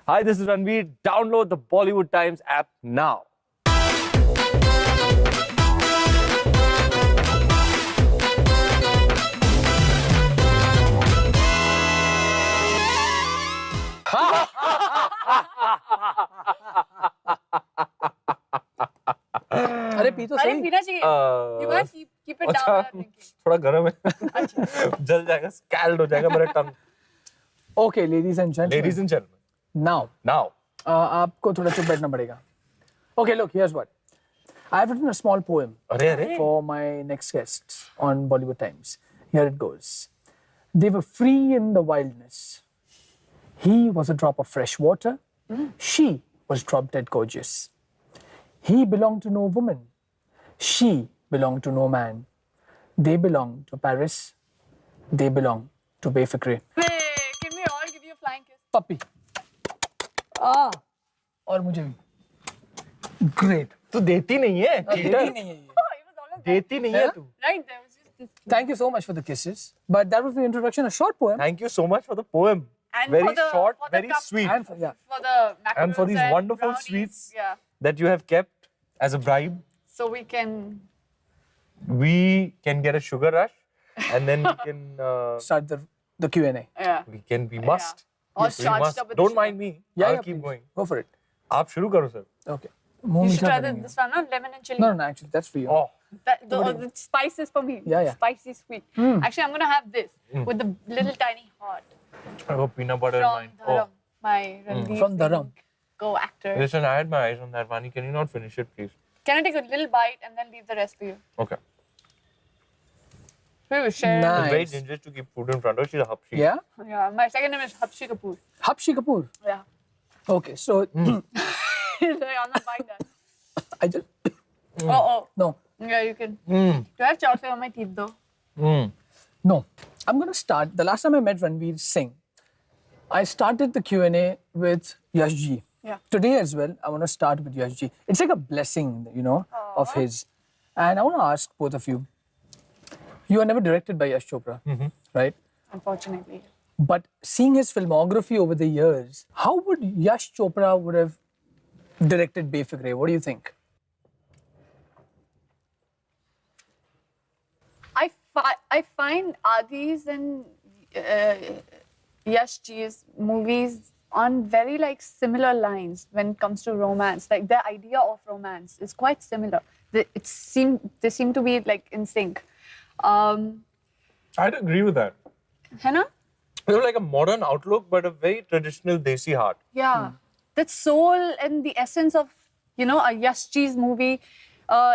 Hi, this is Ranveer. Download the Bollywood Times app now. अरे P तो सही। अरे पीना चाहिए। You gotta keep it down. अच्छा, थोड़ा गर्म है। जल जाएगा, scald हो जाएगा मेरा टंग। Okay, ladies and gentlemen. Ladies and gentlemen. Now. आपको थोड़ा चुप बैठना पड़ेगा. Okay, look, here's what. I have written a small poem for my next guest on Bollywood Times. Here it goes. They were free in the wilderness. He was a drop of fresh water. She was drop dead gorgeous. He belonged to no woman. She belonged to no man. They belonged to Paris. They belonged to Bayfikre. Hey, can we all give you a flying kiss? Puppy. और मुझे भी. Great. तू देती नहीं है. देती नहीं है ये. Oh, it was all of देती नहीं है तू. Right, there was just this. Thank you so much for the kisses. But that was the introduction, a short poem. Thank you so much for the poem. And very for the- short, for the very cup. sweet. And for, yeah. For the macarons And for these wonderful brownies, sweets. Yeah. That you have kept as a bribe. So we can. We can get a sugar rush, and then we can. Start the Q&A. Yeah. We must. All We charged must. up with Don't the mind me. Yeah, I'll yeah, keep please. going. Go for it. आप शुरू करो sir. Okay. You should try मीठा this one, no? Lemon and chili. No, actually, that's for you. Oh. The spice is for me. Yeah. Spicy sweet. Actually, I'm gonna have this with the little tiny heart I got peanut butter in from mine. Dharam, my Ranveer From Singh Dharam. co-actor. Listen, I had my eyes on that, Vaani. Can you not finish it, please? Can I take a little bite and then leave the rest for you? Okay. We will share. Nice. It's very dangerous to keep food in front of her. She's a hapshi. Yeah? Yeah, my second name is Hapshi Kapoor. Hapshi Kapoor. Yeah. Okay, so I'm not buying that. I just... Oh. No. Yeah, you can. Do I have chocolate on my teeth though? No. I'm going to start. The last time I met Ranveer Singh, I started the Q&A with Yash Ji. Yeah. Today as well, I want to start with Yash Ji. It's like a blessing, of his. And I want to ask both of you. You are never directed by Yash Chopra, right? Unfortunately. But seeing his filmography over the years, how would Yash Chopra would have directed Bayfikre? What do you think? I find Adi's and Yash Ji's movies on very similar lines when it comes to romance. Like their idea of romance is quite similar. They seem to be in sync. I'd agree with that. है ना? They have like a modern outlook, but a very traditional Desi heart. Yeah. That soul and the essence of, a Yash Ji's movie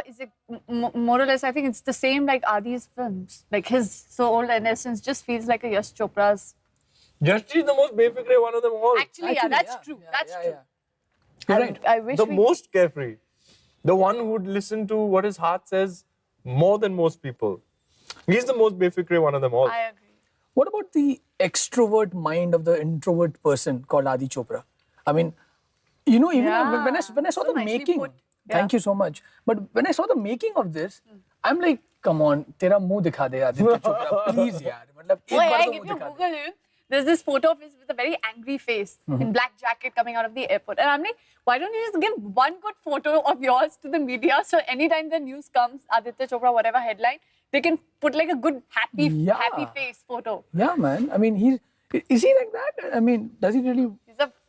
is more or less, I think it's the same like Adi's films. Like his soul and essence just feels like a Yash Chopra's. Yash Ji is the most Bayfikre one of them all. Actually, that's true. That's true. You're right. I wish The we... most carefree. The one who would listen to what his heart says more than most people. He's the most Bayfikre one of them all. I agree. What about the extrovert mind of the introvert person called Adi Chopra? I mean, even when I saw the nicely making, put. thank you so much. But when I saw the making of this, I'm like, come on, tera muh dikha de Aditya Chopra, please yaar. Matlab, ek baar I to give muh you dikha de. Google him. There's this photo of his with a very angry face in black jacket coming out of the airport. And I'm like, why don't you just give one good photo of yours to the media so anytime the news comes, Aditya Chopra, whatever headline, they can put a good happy face photo. Yeah, man. I mean, is he like that? I mean, does he really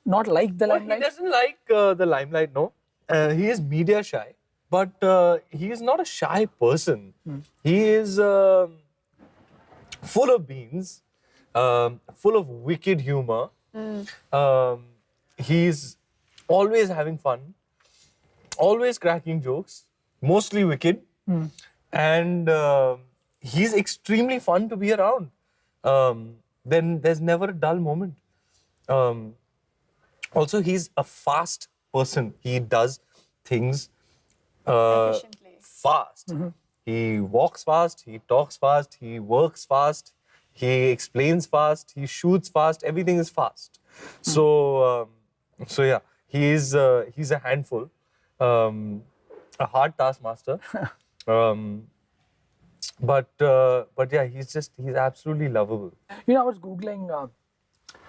not like the limelight? He doesn't like the limelight, no. He is media shy, but he is not a shy person. He is full of beans, full of wicked humor. He's always having fun, always cracking jokes, mostly wicked. And he's extremely fun to be around. Then there's never a dull moment. Also, he's a fast person. He does things Efficiently. fast. He walks fast, he talks fast, he works fast, he explains fast, he shoots fast, everything is fast. So yeah, he's a handful, a hard taskmaster. But yeah, he's absolutely lovable. I was Googling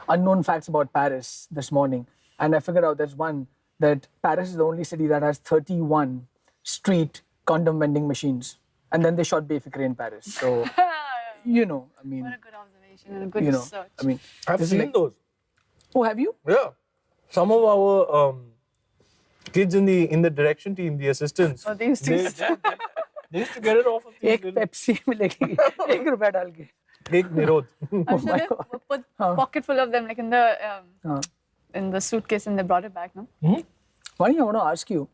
unknown facts about Paris this morning. and I figured out there's one that Paris is the only city that has 31 street condom vending machines, and then they shot Befikre in Paris. So, you know, I mean, What a good observation and a good you know, research. I mean, I've this is seen like- those. Oh, have you? Yeah. Some of our kids in the direction team, the assistants, Oh, they used to they used to get it off of these एक Pepsi मिलेगी एक रुपया डाल के. Take Nirod. I'm sure they put pocket full of them like in the suitcase and they brought it back, no? Vani, I want to ask you,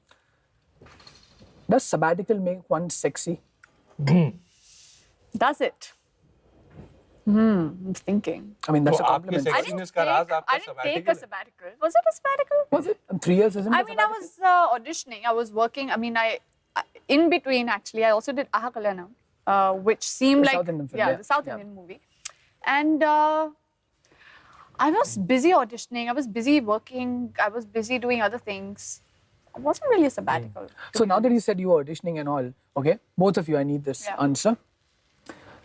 does sabbatical make one sexy? Does it? I'm thinking. I mean, that's So a compliment. आपकी I sexiness didn't का राज take, आपका I didn't take sabbatical a है? sabbatical. Was it a sabbatical? Was it? 3 years, isn't it? I mean, I was auditioning. I was working. I mean, in between actually, I also did Aha Kalyanam, which seemed The like South Indian film, yeah. the South Indian movie, and I was busy auditioning. I was busy working. I was busy doing other things. It wasn't really a sabbatical. So now that you said you were auditioning and all, okay, both of you, I need this Yeah. answer.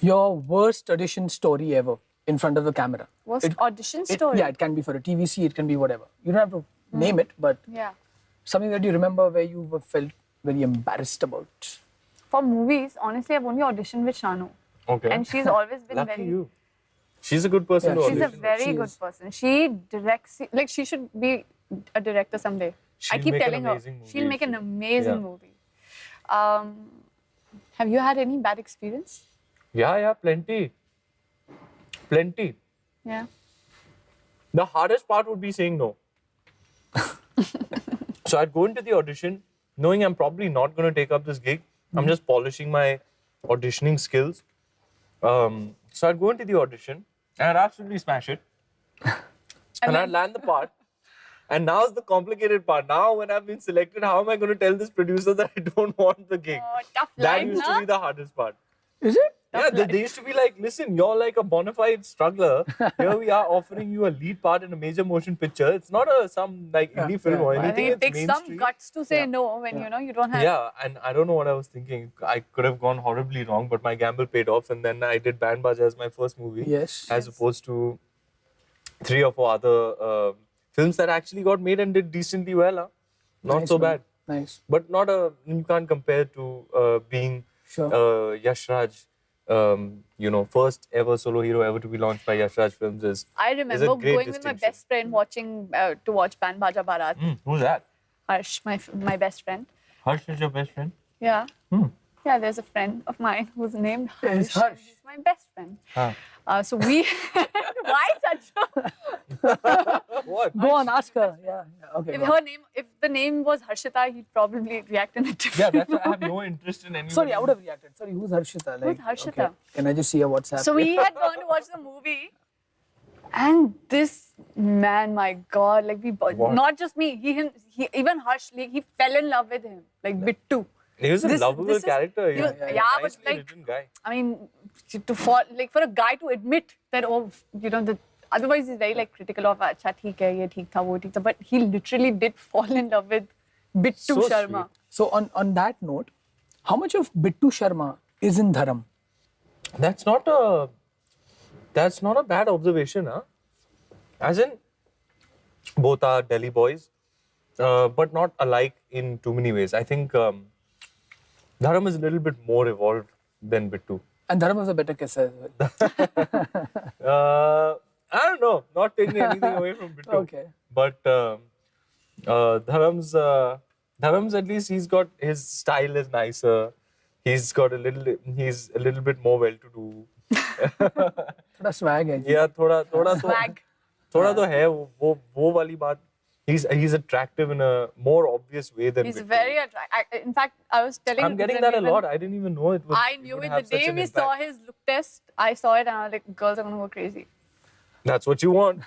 Your worst audition story ever in front of the camera. Worst audition story? Yeah, it can be for a TVC, it can be whatever. You don't have to name it, but Yeah. something that you remember where you felt very embarrassed about. For movies, honestly, I've only auditioned with Shanu. Okay. And she's always been Lucky very... you. She's a good person Yeah, to She's a audition. very She good is. person. She directs... Like, she should be a director someday. I She'll keep make an telling her. amazing movie She'll make if an she- amazing Yeah. movie. Have you had any bad experience? Yeah, plenty. Plenty. Yeah. The hardest part would be saying no. So I'd go into the audition knowing I'm probably not going to take up this gig. I'm just polishing my auditioning skills. So I'd go into the audition and I'd absolutely smash it. And I'd land the part. And now's the complicated part. Now when I've been selected, how am I going to tell this producer that I don't want the gig? Oh, tough That line, used to huh? be the hardest part. Is it? Yeah, they used to be like, listen, you're like a bona fide struggler. Here we are offering you a lead part in a major motion picture. It's not some like indie film or I anything. think it It's takes some mainstream. guts to say no when you know you don't have... Yeah, and I don't know what I was thinking. I could have gone horribly wrong, but my gamble paid off. And then I did Band Baja as my first movie. Yes. As opposed to 3 or 4 other films that actually got made and did decently well. Huh? Not Nice so one. bad. Nice. But not you can't compare to being Sure. Yash Raj. First ever solo hero ever to be launched by Yash Raj Films is. I is a remember great going with my distinction. best friend to watch Band Baja Barat. Who's that? Harsh, my best friend. Harsh is your best friend? Yeah. Yeah, there's a friend of mine who's named Harsh. Is Harsh? He's my best friend. Huh. So we... Why such a... What? Go on, ask her. Yeah. Okay. go on. If the name was Harshita, he'd probably react in a different Yeah, that's why I have no interest in any. Sorry, I would have reacted. Sorry, who's Harshita? Like, Harshita? okay. Can I just see her WhatsApp? So we had gone to watch the movie, and this man, my God, like not just me, he even Harsh, like, he fell in love with him, like Bittu. He was a lovable character. he was- Yeah, yeah, but nicely like, written guy. I mean, to fall, like for a guy to admit that, otherwise he's very like critical of, acha, theek hai, ye theek tha, wo theek tha, but he literally did fall in love with Bittu So Sharma. sweet. So on that note, how much of Bittu Sharma is in Dharam? That's not a bad observation, huh? As in, both are Delhi boys, but not alike in too many ways. I think Dharam is a little bit more evolved than Bittu. And Dharam was a better kisser as well. I don't know, not taking anything away from Bittu. Okay. But Dharam's at least he's got his style is nicer. He's a little bit more well-to-do. थोड़ा swag है जी. Yeah, थोड़ा Swag. तो है वो वाली बात. He's attractive in a more obvious way than He's Bittu. very attractive. In fact, I was telling I'm getting that a lot. I didn't even know it was. I knew would it have the such day an we saw impact. his look test. I saw it and I was like, girls are gonna go crazy. That's what you want.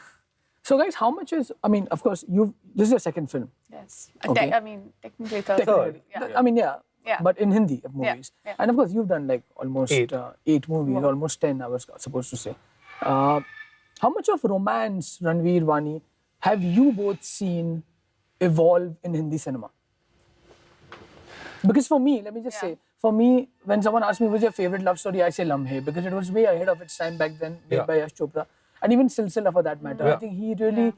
So guys, how much is? I mean, of course, this is your second film. Yes. Okay. I mean, technically third. Technically. Yeah. I mean, yeah. Yeah. But in Hindi of movies. yeah. And of course, you've done like almost 8. 8 movies, almost 10, I was supposed to say. How much of romance, Ranveer, Vaani, have you both seen evolve in Hindi cinema? Because for me, let me just say, for me, when someone asks me what's your favorite love story, I say Lamhe, because it was way ahead of its time back then, made Yeah. by Yash Chopra. And even Silsila for that matter. I think he really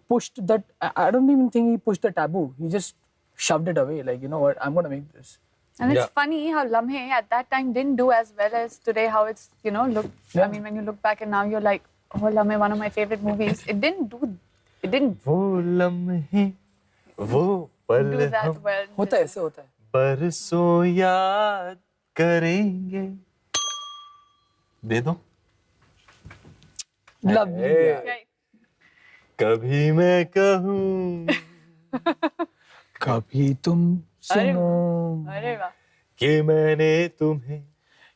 pushed that. I don't even think he pushed the taboo. He just shoved it away. Like, you know what? I'm gonna make this. And it's Yeah. funny how Lamhe at that time didn't do as well as today. How it's look. Yeah. I mean, when you look back and now you're like, oh, Lamhe, one of my favorite movies. It didn't वो लम्हे, वो पल do that हम well. होता है ऐसे होता है. बरसों याद करेंगे. दे दो. Lovely. Hey. Right. कभी मैं कहूँ कभी तुम सुनो अरे वाह. कि मैंने तुम्हें.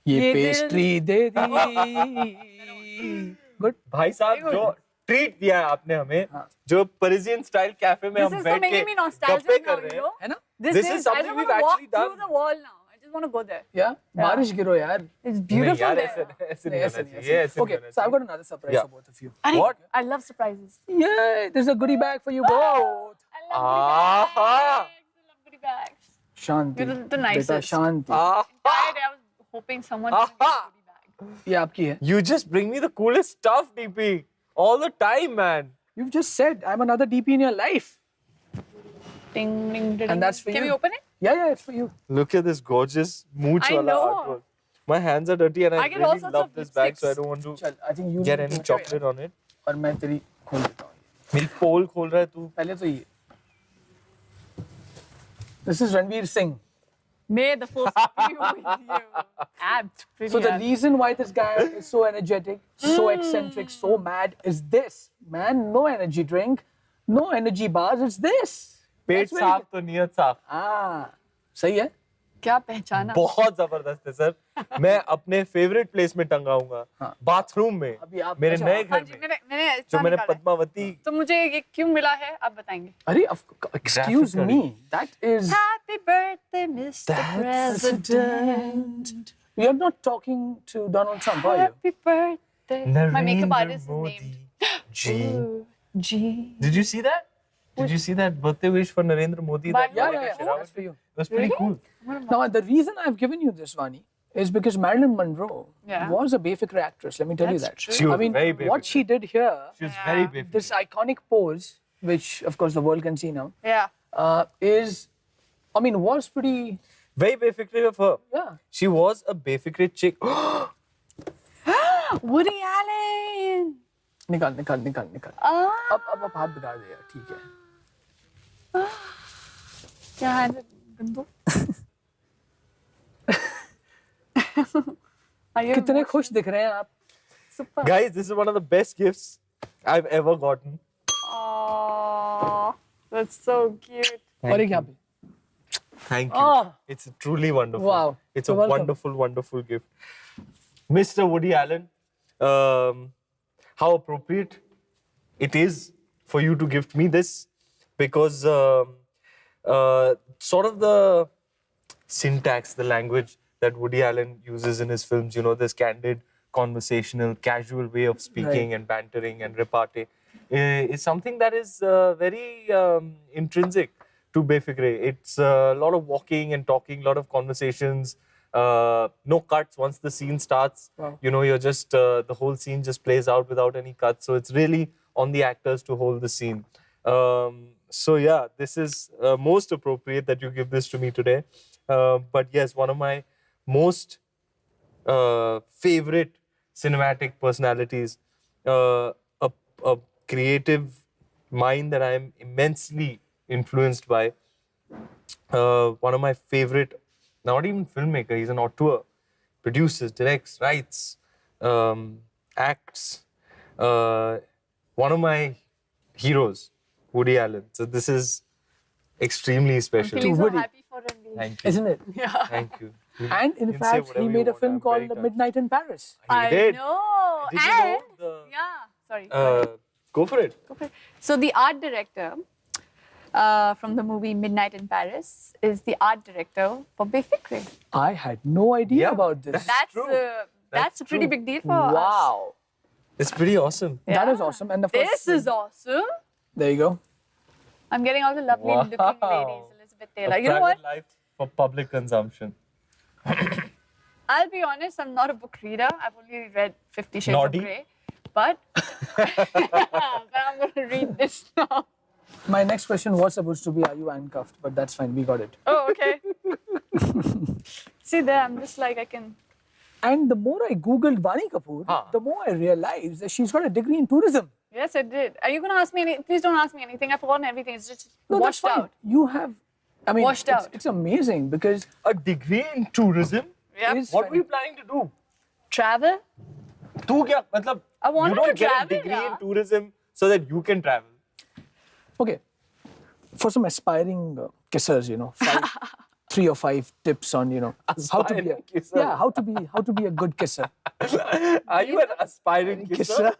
ये ये दिल- पेस्ट्री दे दी. Good. भाई साहब जो ट्रीट दिया है आपने हमें, हाँ. जो पेरिजियन स्टाइल कैफे में This हम is बैठ के making me गप्पे nostalgic now, कर रहे you हैं. know. है ना? This This is is. I something don't we've want to walk actually done. through the wall now. I just want to go there. Yeah. बारिश गिरो यार. It's नहीं beautiful यार, there. ऐसे नहीं, नहीं ऐसे होना नहीं, चाहिए, ऐसे ऐसे नहीं. नहीं Okay, होना so I've चाहिए. got another surprise Yeah. for both of you. Arey, What? I love surprises. Yay! There's a goodie bag for you both. I love goodie bags. I love goodie bags. Shanti. You're the बेटा nicest. Shanti. Entire day I was hoping someone would give me a goodie bag. ये आपकी है. You just bring me the coolest stuff, DP, all the time, man. You've just said I'm another DP in your life. Ding, ding, ding. And that's for Can you. we open it? Yeah, it's for you. Look at this gorgeous mooch I wala know. artwork. My hands are dirty and I I get all really sorts love of this bag, so I lipsticks. don't want to चल, I think you get need any to- chocolate on it. और मैं तेरी खोल देता हूँ. मेरी पोल खोल रहा है तू. पहले तो ये. This is Ranveer Singh. May the force be with you. Apt. Pretty So the apt. reason why this guy is so energetic, so eccentric, so mad is this. Man, no energy drink, no energy bars, it's this. Pet That's very साफ good. तो नियत साफ. सही है? क्या पहचाना? बहुत जबरदस्त है सर. मैं अपने फेवरेट प्लेस में टंगाऊंगा. हाँ. बाथरूम में. अभी आप मेरे अच्छा, नए हाँ घर जी, में. मैंने जो इतना मैंने निकाला है. पद्मावती. तो मुझे ये क्यों मिला है आप बताएंगे. अरे, excuse Graphic me, that is... Happy birthday, Mr. President. You're not talking to Donald Trump, are you? Happy birthday. My makeup Narendra artist is Modi named Ji. G. Did you see that? Did you see that birthday wish for Narendra Modi? But- that Yeah, Monica yeah, Sherawat that's for you. It was pretty Really? cool. Now, the reason I've given you this, Vani, is because Marilyn Monroe Yeah. was a Bayfikra actress, let me tell you That's that. true. She was I mean, very what Bayfikra. she did here, She was Yeah. very big. this iconic pose, which of course the world can see now, Yeah. was pretty, Very Befikre of her. yeah. She was a Befikre chick. Woody Allen. निकाल. Ah. अब हाथ बिगाड़ दिया, ठीक है. क्या है बंदो? कितने खुश दिख रहे हैं आप. Super. Guys, this is one of the best gifts I've ever gotten. Aww, that's so cute. और एक यहाँ पे. Thank you. Ah. It's truly wonderful. Wow. It's You're a welcome. wonderful, wonderful gift. Mr. Woody Allen, how appropriate it is for you to gift me this, because sort of the syntax, the language that Woody Allen uses in his films, this candid, conversational, casual way of speaking Right. and bantering and repartee, is something that is very intrinsic to Befikre. It's a lot of walking and talking, a lot of conversations, no cuts once the scene starts. Wow. You're just, the whole scene just plays out without any cuts. So it's really on the actors to hold the scene. So yeah, this is most appropriate that you give this to me today. But yes, one of my most favorite cinematic personalities, a creative mind that I am immensely influenced by. One of my favorite, not even filmmaker, he's an auteur, produces, directs, writes, acts. One of my heroes, Woody Allen. So this is extremely I'm special. feeling so Woody. happy for Ranveer. Thank you. Isn't it? Yeah. Thank you. And in You can say fact, whatever he you made a want. film I'm called very touched. Midnight in Paris. I did. know. Did you know And the- yeah, sorry. Go for it. Okay. So the art director from the movie Midnight in Paris is the art director for Befikre. I had no idea Yeah. about this. That's true. that's a pretty true. big deal for us. Wow. It's pretty awesome. That Yeah. is awesome. And the first This is awesome. There you go. I'm getting all the lovely Wow. looking ladies. Elizabeth Taylor. A You know private what? life for public consumption. I'll be honest, I'm not a book reader. I've only read 50 Shades Naughty? of Grey. but I'm going to read this now. My next question was supposed to be, are you handcuffed? But that's fine, we got it. Oh, okay. See there, I'm just like, I can... And the more I Googled Vaani Kapoor, the more I realized that she's got a degree in tourism. Yes, I did. Are you going to ask me Please don't ask me anything. I've forgotten everything. It's just No, that's washed fine. out. You have, I mean, Washed out. It's amazing because A degree in tourism? Yep. Is- What were you planning to do? Travel? तू क्या मतलब? I wanted you don't to get travel, a degree yeah. in tourism so that you can travel. okay, for some aspiring kissers, you know, 3 or 5 tips on, you know, how to be a Aspiring kisser. how to be a good kisser. Are you an aspiring kisser?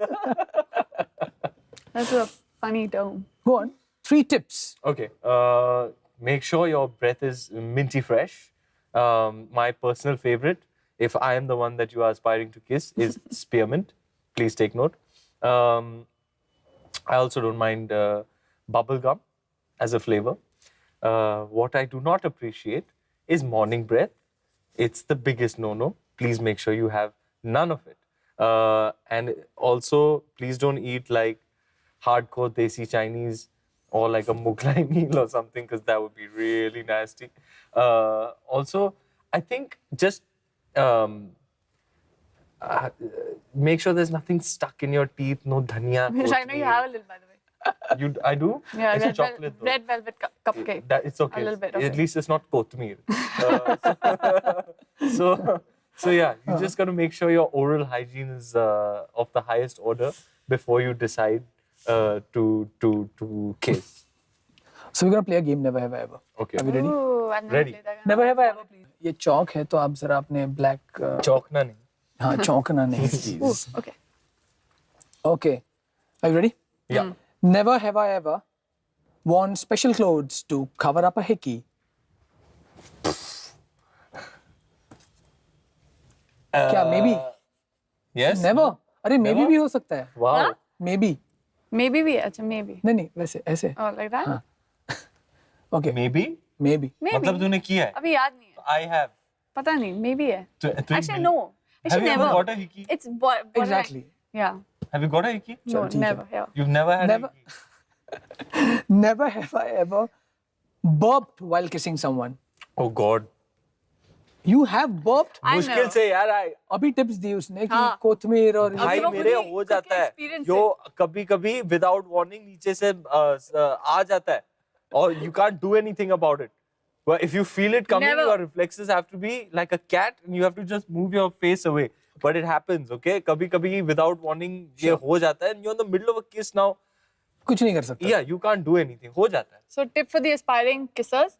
That's a funny term. Go on. 3 tips. Okay. Make sure your breath is minty fresh. My personal favorite, if I am the one that you are aspiring to kiss, is spearmint. Please take note. I also don't mind bubble gum as a flavor. What I do not appreciate is morning breath. It's the biggest no-no. Please make sure you have none of it. And also, please don't eat like hardcore Desi Chinese or like a Mughlai meal or something, because that would be really nasty. Also, I think just make sure there's nothing stuck in your teeth, no dhania. I know you have a little, by the way. I do? Yeah, It's a chocolate though. red velvet cupcake. It's okay. A little bit, At okay. least it's not kotmir. So yeah, you just got to make sure your oral hygiene is of the highest order before you decide to kiss. So we're gonna play a game, Never Have I Ever. Okay. Are we ready? Ooh, I've never Ready. played that. Never Have I Ever, please. ये चौक है तो आप जरा अपने black Chokna nahi. हाँ चौंकना नहीं please. Ooh, okay. Okay. Are you ready? Yeah. Never have I ever worn special clothes to cover up a hickey. क्या maybe? Yes. Never. अरे maybe Never? भी हो सकता है. Wow. Huh? Maybe. Maybe we, acha, maybe. नहीं वैसे ऐसे. Oh, like that? Okay. Maybe? Maybe. Maybe. मतलब तूने किया है? अभी याद नहीं है. I have. पता नहीं, maybe है. Actually, no. Have Actually, you never. ever got a hickey? It's Exactly. Yeah. Have you got a hickey? No, ठीक है. never. Yeah. You've never had Never. a hickey? Never have I ever burped while kissing someone. Oh God. You have burped? I मुश्किल know. से यार अभी tips दी उसने कि हाँ. कोथमीर और भाई लोग मेरे खुद ही- हो खुद जाता के है experience जो कभी-कभी without warning नीचे से आ जाता है और you can't do anything about it. But if you feel it coming, Never. your reflexes have to be like a cat and you have to just move your face away. But it happens, okay? कभी-कभी without warning ये हो जाता है and you're in the middle of a kiss now. कुछ नहीं कर सकता. Yeah, you can't do anything. हो जाता है. So, tip for the aspiring kissers: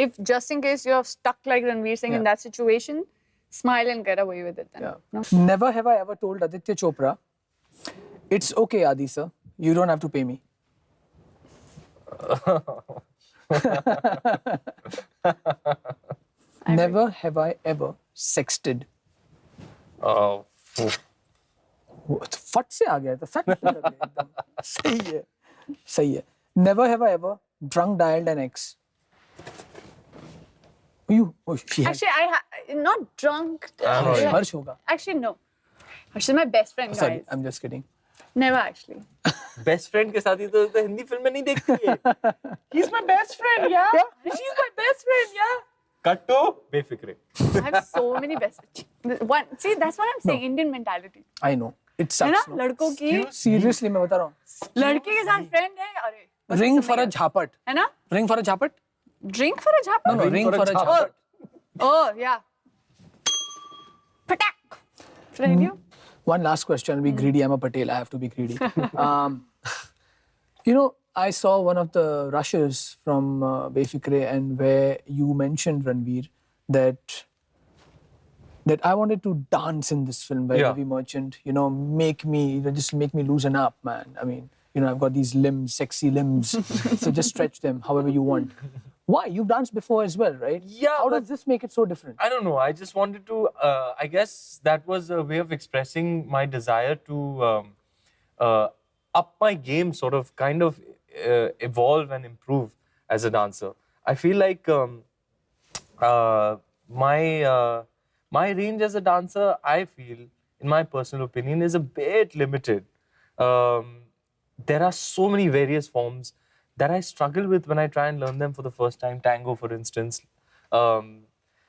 if just in case you're stuck like Ranveer Singh in Yeah. that situation, smile and get away with it. Then. Yeah. No? Never have I ever told Aditya Chopra, "It's okay, Adi sir. You don't have to pay me." Never have I ever sexted. Oh. फट से आ गया था फट से लग गया एकदम. सही है. Never have I ever drunk dialed an ex. She had. Actually, not drunk. हर्ष होगा. Actually, no. She's my best friend, Sorry, guys. I'm just kidding. Never actually. Best friend के साथ ही तो हिंदी फिल्म में नहीं देखती है. He's my best friend, yeah. She's my best friend, yeah. कट्टो Befikre. I have so many best. See, that's what I'm saying. Indian mentality. I know. It है ना? sucks. No? लड़कों की Seriously, मैं बता रहा हूँ. लड़के के साथ friend है. अरे. बस Ring something for a else. झापट. है ना? Ring for a झापट? Drink for a japa? No, ring for a झापट. Oh, yeah. Patak. Should I hit you? One last question. I'll be greedy. I'm a Patel. I have to be greedy. You know, I saw one of the rushes from Befikre and where you mentioned, Ranveer, that I wanted to dance in this film by Yeah. Ravi Merchant. You know, just make me loosen up, man. I mean, you know, I've got these limbs, sexy limbs. So just stretch them however you want. Why? You've danced before as well, right? Yeah, How but- does this make it so different? I don't know. I just wanted to. I guess that was a way of expressing my desire to up my game, sort of, kind of evolve and improve as a dancer. I feel like my range as a dancer, I feel, in my personal opinion, is a bit limited. There are so many various forms that I struggle with when I try and learn them for the first time. Tango, for instance.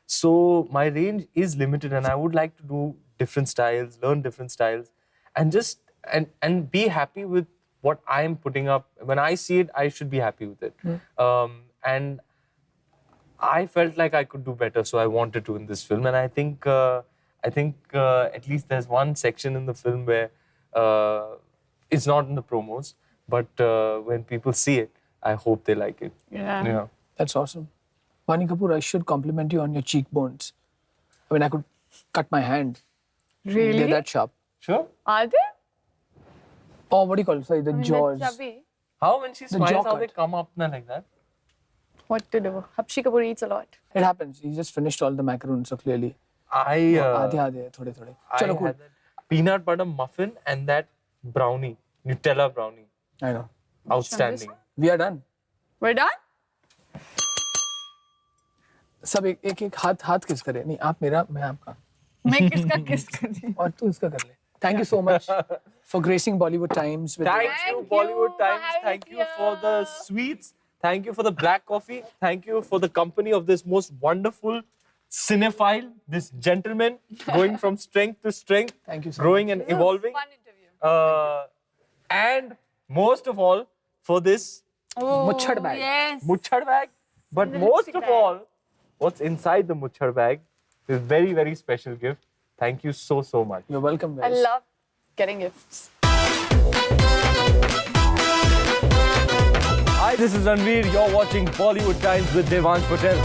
So my range is limited, and I would like to do different styles, learn different styles, and just and be happy with what I'm putting up. When I see it, I should be happy with it. And I felt like I could do better, so I wanted to in this film. And I think at least there's one section in the film where it's not in the promos, but when people see it, I hope they like it. Yeah. That's awesome. Vaani Kapoor, I should compliment you on your cheekbones. I mean, I could cut my hand. Really? They're that sharp. Sure. Are they? Oh, what do you call it? Sorry, the I mean, jaws. that's chubby. How when she The smiles, jaw how they cut. come up like that? What to do? Hapshi Kapoor eats a lot. It happens. He just finished all the macaroons, so clearly. I Aadhe, thode. I Chalo, cool. had that peanut butter muffin and that brownie, Nutella brownie. I know. Outstanding. We are done. We're done? सब एक हाथ किस करे नहीं आप मेरा मैं आपका मैं किसका किस कर दी? और तू इसका कर ले. Thank you so much for gracing Bollywood Times with Thank Thank you, you Bollywood for Times. having Thank us you for the here. sweets. Thank you for the black coffee. Thank you for the company of this most wonderful cinephile, this gentleman going from strength to strength, Thank you so growing and This was a evolving. fun interview. And most of all, for this Oh, Muchhad bag. Yes. muchhad bag. But The most lipstick of bag. all, what's inside the muchhad bag is very, very special gift. Thank you so, so much. You're welcome, I guys. love getting gifts. Hi, this is Ranveer. You're watching Bollywood Times with Devansh Patel.